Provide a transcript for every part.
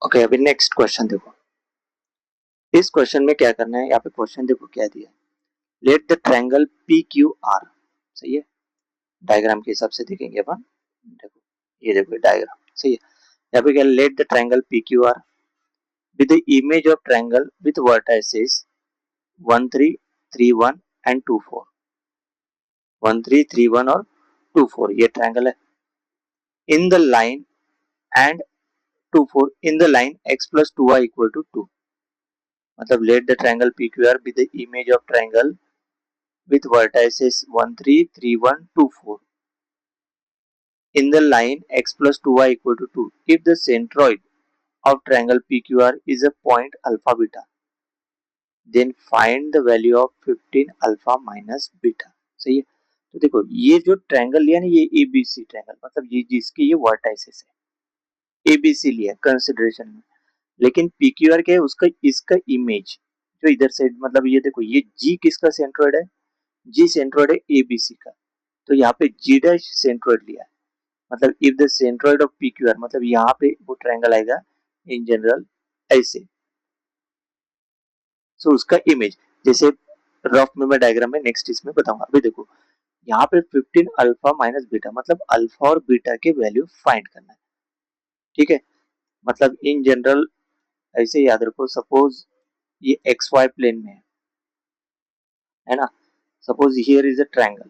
Okay, अभी next question देखो। इस क्वेश्चन में क्या करना है, यहाँ पे क्वेश्चन देखो क्या दिया है। Let the triangle P Q are, सही है। डायग्राम के हिसाब से देखेंगे अपन। देखो, ये देखो डायग्राम, सही है। यहाँ पे क्या, let the triangle P Q are with the image of triangle with vertices 1 3 3 1 and 2 4। 1 3 3 1 और 2 4 ये ट्रायंगल है। इन the line and 2 4 in the line x plus 2y equal to 2। मतलब let the triangle P Q are with the image of triangle with vertices 1 3 3 1 2 4 in the line x plus 2y equal to 2 if the centroid of triangle PQR is a point alpha beta, then find the value of 15 alpha minus beta। सही है। तो देखो, ये जो triangle लिया ना, ये ABC triangle, मतलब ये जिसके ये वर्टाइसेस है, एबीसी लिया कंसिडरेशन में। लेकिन पीक्यूआर के उसका इसका इमेज जो इधर से, मतलब ये देखो, ये जी किसका सेंट्रोइड है, जी सेंट्रोइड है एबीसी का। तो यहाँ पे जी डैश सेंट्रोइड लिया है। मतलब if the centroid of PQR, मतलब यहाँ पे वो ट्रायंगल आएगा इन जनरल ऐसे। सो उसका इमेज जैसे रफ में मैं डायग्राम में नेक्स्ट इसमें बताऊंगा। अभी देखो, यहाँ पे 15 अल्फा माइनस बीटा, मतलब अल्फा और बीटा के वैल्यू फाइंड करना है। ठीक है। मतलब इन जनरल ऐसे याद रखो, सपोज ये एक्स वाई प्लेन में है ना। Suppose here is a triangle,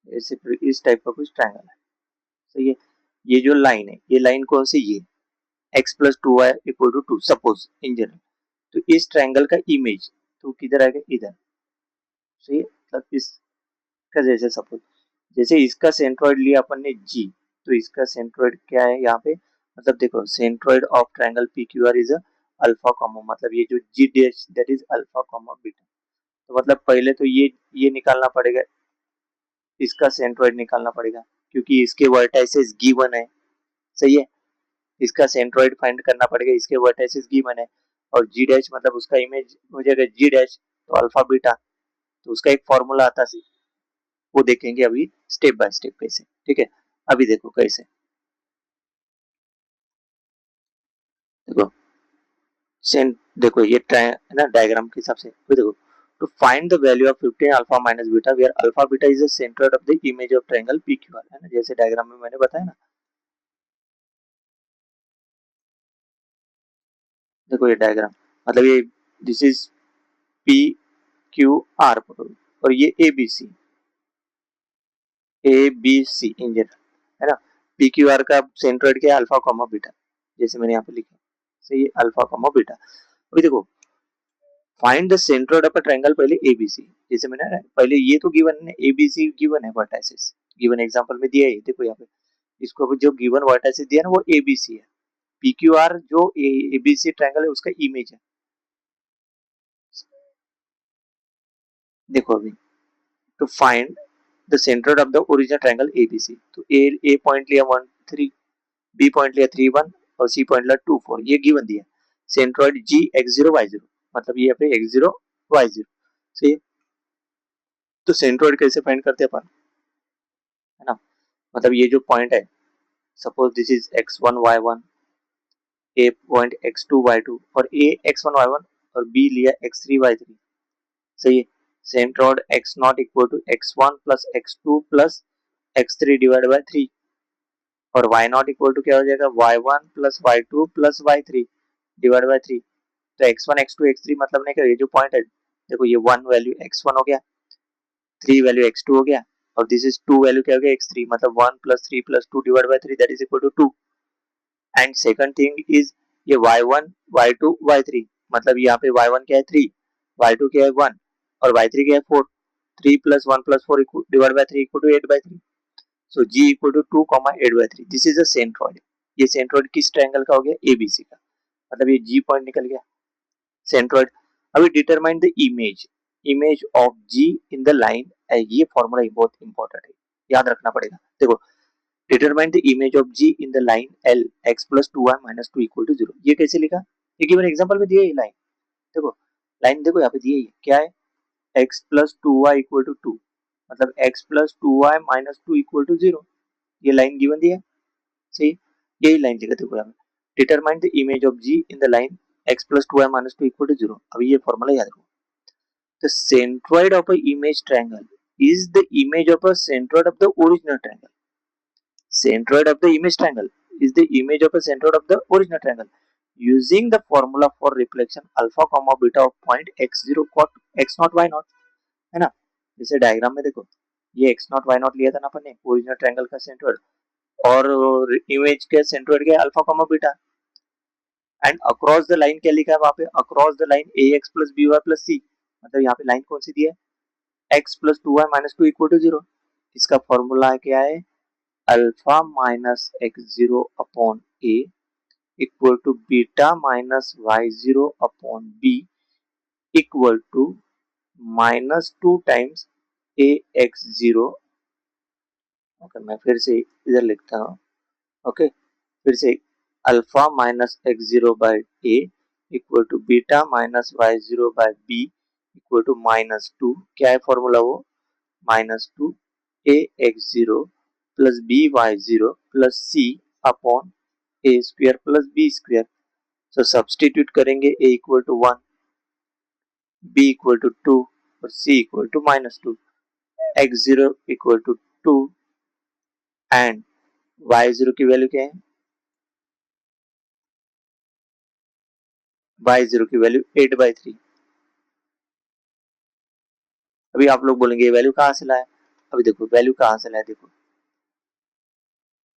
ऐसे इस टाइप का कुछ ट्रायंगल है, सही है। ये जो लाइन है, ये लाइन कौन सी, ये x plus 2y equal to 2 suppose in general. तो इस ट्रायंगल का इमेज तो किधर आएगा, इधर, सही है। मतलब इसका जैसे सपोज, जैसे इसका सेंट्रोइड लिया अपन ने जी, तो इसका सेंट्रोइड क्या है यहाँ पे। मतलब देखो, centroid of triangle P Q R is alpha comma, मतलब ये जो G dash that is alpha comma beta. तो मतलब पहले तो ये निकालना पड़ेगा, इसका सेंट्रोइड निकालना पड़ेगा, क्योंकि इसके वर्टाइसेस गिवन है, सही है। इसका सेंट्रोइड फाइंड करना पड़ेगा, इसके वर्टाइसेस गिवन है। और जी डैश मतलब उसका इमेज हो जाएगा जी डैश, तो अल्फा बीटा, तो उसका एक फॉर्मूला आता है, वो देखेंगे अभी स्टेप बाय स्टेप कैसे। ठीक है। अभी देखो कैसे, देखो सेंट, देखो ये है ना डायग्राम के हिसाब से। अभी देखो, to find the value of 15 alpha minus beta where alpha beta is the center of the image of triangle PQR, है ना, जैसे डायग्राम में मैंने बताया ना। देखो ये डायग्राम, मतलब ये this is P Q R और ये A B C, A B C in general, है ना। पी क्यू आर का सेंट्रोइड क्या है, अल्फा कॉमा बीटा, जैसे मैंने यहाँ पे लिखा, सही है, अल्फा कॉमा बीटा। अभी देखो, find the centroid of a triangle, पहले एबीसी, जैसे मैंने पहले ये तो गिवन है, एबीसी गिवन है वर्टाइसेस, गिवन एग्जांपल में दिया है। देखो यहाँ पे इसको अभी जो गिवन वर्टाइसेस दिया ना वो एबीसी है। पीक्यूआर जो एबीसी ट्रायंगल है उसका इमेज है। देखो अभी, to find the centroid of the original triangle ABC, तो ए पॉइंट लिया 1 3, बी पॉइंट लिया 3 1 और सी पॉइंट लिया 2 4, ये गिवन दिया। सेंट्रोइड जी एक्स जीरो वाई जीरो, मतलब ये पे एक्स जीरो वाई जीरो, सही है। तो सेंट्रोइड कैसे फाइंड करते हैं अपन, है ना। मतलब ये जो पॉइंट है, suppose this is x1 y1, A point x2 y2 और ए x1 y1 और बी लिया x3 y3, सही है। Centroid x naught equal to x1 plus x2 plus x3 divide by 3 और y नॉट इक्वल टू क्या हो जाएगा, y1 plus y2 plus y3 divide by 3। तो x1 x2 x3 मतलब नहीं, क्या ये जो पॉइंट है, देखो ये 1 वैल्यू x1 हो गया, 3 वैल्यू x2 हो गया, और दिस इज 2 वैल्यू क्या हो गया x3, मतलब 1 plus 3 plus 2 divide by 3 that is equal to 2। And second thing is ये y1 y2 y3, मतलब यहाँ पे y1 क्या है 3, y2 क्या है 1 और y3 क्या है 4। 3 plus 1 plus 4 divide by 3 equal to 8 by 3। So g equal to 2 8 by 3, this is a centroid. ये सेंट्रोइड किस ट्रायंगल का हो गया, एबीसी का, मतलब ये g पॉइंट निकल गया सेंट्रोइड। अभी determine the image, image of g in the line, ये फॉर्मूला बहुत इंपॉर्टेंट है, याद रखना पड़ेगा। देखो, determine the image of g in the line l x plus 2y minus 2 equal to 0, ये कैसे लिखा, ये गिवन एग्जांपल में दिया है लाइन। देखो लाइन, देखो यहाँ पे दिया है क्या है, x plus 2y equal to 2, मतलब x plus 2y minus 2 equal to 0, ये लाइन गिवन दिया है, सही। यही लाइन लिखा, देखो यहाँ पे determine the image of G in the line x plus 2y minus 2 equal to 0. अभी ये फॉर्मूला याद रखो. The centroid of a image triangle is the image of a centroid of the original triangle. Centroid of the image triangle is the image of a centroid of the original triangle. Using the formula for reflection alpha comma beta of point x0 cot x naught y naught, है ना. जैसे diagram में देखो, ये x naught y naught लिया था ना अपन ने ओरिजिनल ट्रायंगल का सेंट्रोइड, और इमेज के सेंट्रोइड के alpha comma beta, and across the line क्या लिखा है वहां पे, across the line A X plus B Y plus C, मतलब यहाँ पे लाइन कौन सी दी है, X plus 2y minus 2 equal to 0. इसका फॉर्मूला क्या है, alpha minus x zero upon A equal to beta minus Y zero upon B equal to minus 2 times A X zero. Okay, मैं फिर से इधर लिखता हूँ. ओके, फिर से alpha minus x zero by A equal to beta minus Y zero by B equal to minus 2. क्या है फॉर्मूला वो, minus 2 A X zero plus B Y zero plus C upon A square plus B square. So substitute करेंगे, A equal to 1, B equal to 2 और C equal to minus 2, x zero equal to 2 and y zero की value क्या है, Y zero की value 8/3. अभी आप लोग बोलेंगे ये वैल्यू कहां से लाया, अभी देखो वैल्यू कहां से लाया, देखो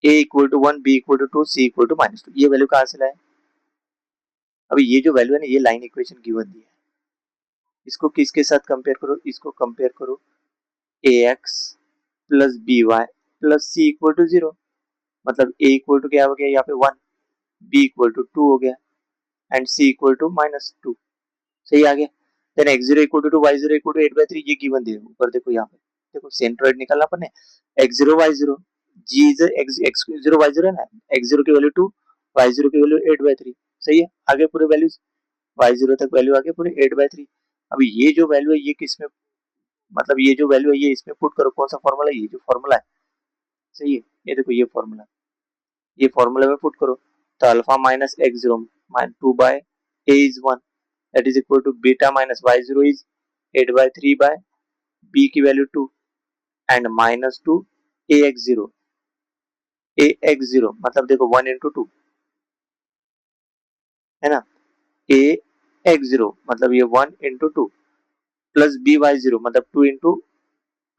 a equal to 1, b equal to 2, c equal to minus 2, ये वैल्यू कहां से लाया. अभी ये जो वैल्यू है ना, ये लाइन इक्वेशन गिवन दी है, इसको किसके साथ कंपेयर करो, इसको कंपेयर करो ax plus B Y plus c equal to 0, मतलब a इक्वल टू क्या हो गया यहाँ पे 1, b इक्वल टू 2 हो गया and c equal to minus 2. सही आ गया. Then x zero equal to y zero equal to 8/3, ये गिवन दिया ऊपर. देखो यहाँ पे, देखो सेंट्रोइड निकालना अपन ने, x zero y zero, G is x zero y zero है ना, एक्स जीरो की वैल्यू 2, वाई जीरो की वैल्यू 8/3. सही है, आगे पूरे वैल्यूज वाई जीरो तक वैल्यू आगे पूरे 8/3. अभी ये जो वैल्यू है ये किसमें, मतलब ये जो वैल्यू है ये इसमें पुट करो, कौन सा फॉर्मूला, ये जो फॉर्मूला है. सही है, ये देखो ये फॉर्मूला, ये फॉर्मूला में पुट करो. तो alpha minus x zero minus 2 by a is 1 that is equal to beta minus y0 is 8/3 by b की value 2 and minus 2 ax0, ax0 मतलब देखो 1 into 2 है ना, ax0 मतलब ये 1 into 2 प्लस by0 मतलब 2 into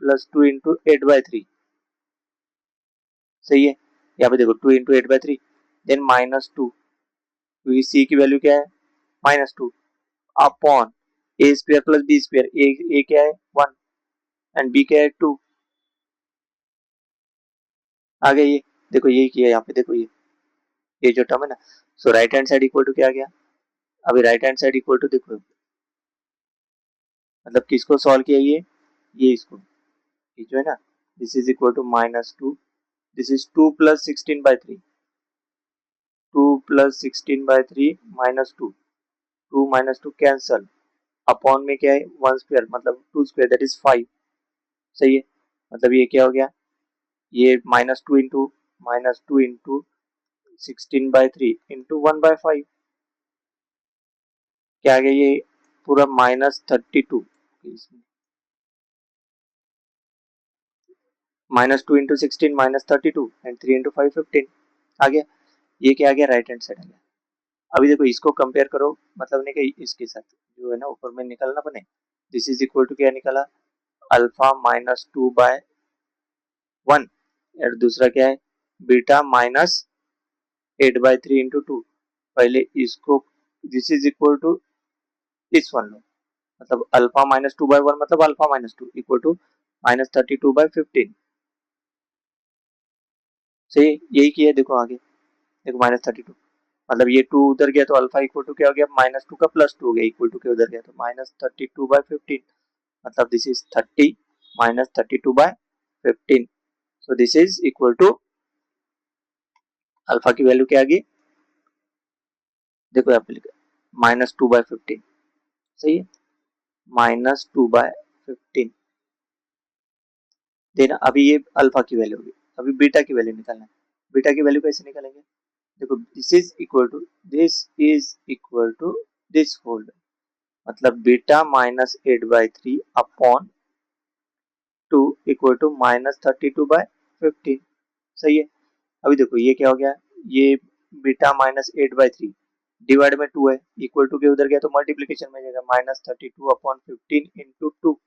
प्लस 2 into 8/3. सही है, यहाँ पे देखो 2 into 8/3 देन माइनस 2, क्योंकि c की वैल्यू क्या है minus 2 upon A square plus B square, ए क्या है 1 एंड बी क्या है 2. आगे ये देखो ये किया यहाँ पे, देखो ये जो टर्म है ना, so right hand side equal to क्या आ गया, अभी right hand side equal to देखो, मतलब किसको सॉल्व किया, ये इसको, ये जो है ना, this is equal to minus 2, this is 2 plus 16/3, 2 plus 16/3 minus 2, 2 minus 2 cancel, upon में क्या है 1 स्क्वायर मतलब 2 स्क्वायर दैट इज 5. सही है, मतलब ये क्या हो गया, ये -2 इंटू 16/3 इंटू 1/5, क्या आ गया ये पूरा -32, -2 इंटू 16 -32 एंड 3 इंटू 5 15 आ गया. ये क्या आ गया, राइट हैंड साइड आ गया. अभी देखो इसको कंपेयर करो, मतलब नहीं कि इसके साथ जो है ना ऊपर में निकलना बने, दिस इज इक्वल टू क्या निकला, अल्फा -2/1 और दूसरा क्या है बीटा -8/3 इंटू 2. पहले इसको, दिस इज इक्वल टू इस वन लो, मतलब अल्फा -2/1 मतलब अल्फा -2 इक्वल टू -32/15. सही, यही किया है. देखो आगे देखो -32, मतलब ये 2 उधर गया तो अल्फा इक्वल टू क्या हो गया -2 का +2 हो गया इक्वल टू क्या उधर गया तो -32/15, मतलब this is 30 -32/15. So this is equal to alpha की वैल्यू क्या आ गई, देखो यहाँ पे लिखा -2/15. सही है, -2/15. देना अभी ये अल्फा की वैल्यू होगी, अभी बीटा की वैल्यू निकालना है. बीटा की वैल्यू कैसे निकालेंगे, देखो this is equal to this whole, मतलब beta minus 8/3 upon 2 equal to -32/15। सही है। अभी देखो ये क्या हो गया, ये बीटा -8/3 डिवाइड में 2 है, इक्वल टू के उधर गया तो मल्टीप्लीकेशन में जाएगा, -32/15 इंटू 2।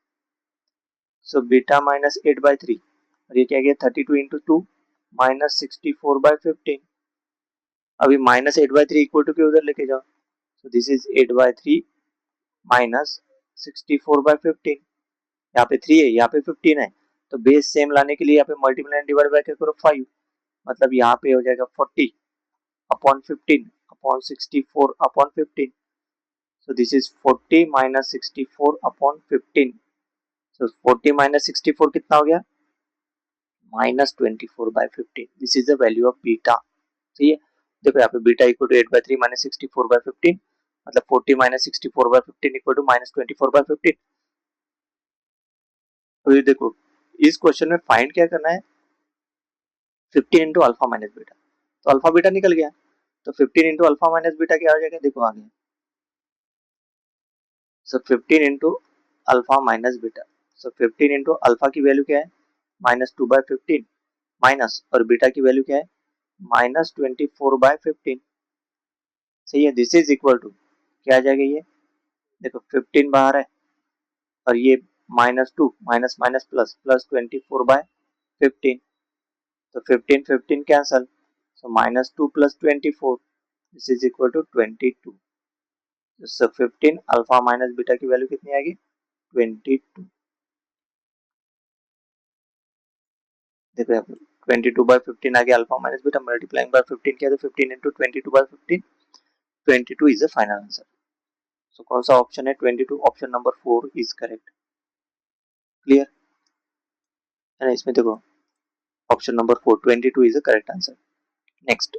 सो बीटा -8/3 और ये क्या गया 32 इंटू 2 -64/15। अभी -8/3 इक्वल टू के उधर लेके जाओ, सो दिस इज 8/3 -64/15। यहाँ पे 3 है, यहाँ पे 15 है, तो बेस सेम लाने के लिए यहाँ पे मल्टीप्लाई एंड डिवाइड बाय क्या करो 5, मतलब यहाँ पे हो जाएगा 40 upon 15 upon 64 upon 15। So this is 40 minus 64 upon 15. So 40 minus 64 कितना हो गया, -24/15। This is the value of beta। सही है। देखो यहाँ पे बीटा इक्वल टू 8/3 माइनस 64/15, मतलब 40 माइनस 64/15 इक्वल टू -24/15। तो ये देखो इस क्वेश्चन में फाइंड क्या करना है, 15 इंटू अल्फा माइनस बीटा, तो अल्फा बीटा निकल गया, तो 15 इंटू अल्फा माइनस बीटा क्या हो जाएगा, देखो आगे। सो 15 इंटू अल्फा माइनस बीटा, सो 15 इंटू अल्फा की वैल्यू क्या है -2/15 माइनस, और बीटा की वैल्यू क्या है -24/15। सही है। दिस इज इक्वल टू क्या आ जाएगा, ये देखो 15 बाहर है और ये -2 माइनस माइनस प्लस प्लस 24/15, तो 15 15 cancel, so -2 plus 24, this is equal to 22। So 15 alpha minus beta की वैल्यू कितनी आएगी 22। देखो यहाँ पे 22/15 आ गया, alpha minus beta multiplying by 15 किया तो 15 into 22/15, 22 is the final answer. So कौन सा ऑप्शन है 22, option number 4 is correct. Clear है ना, इसमें देखो option number 4 22 is the correct answer. Next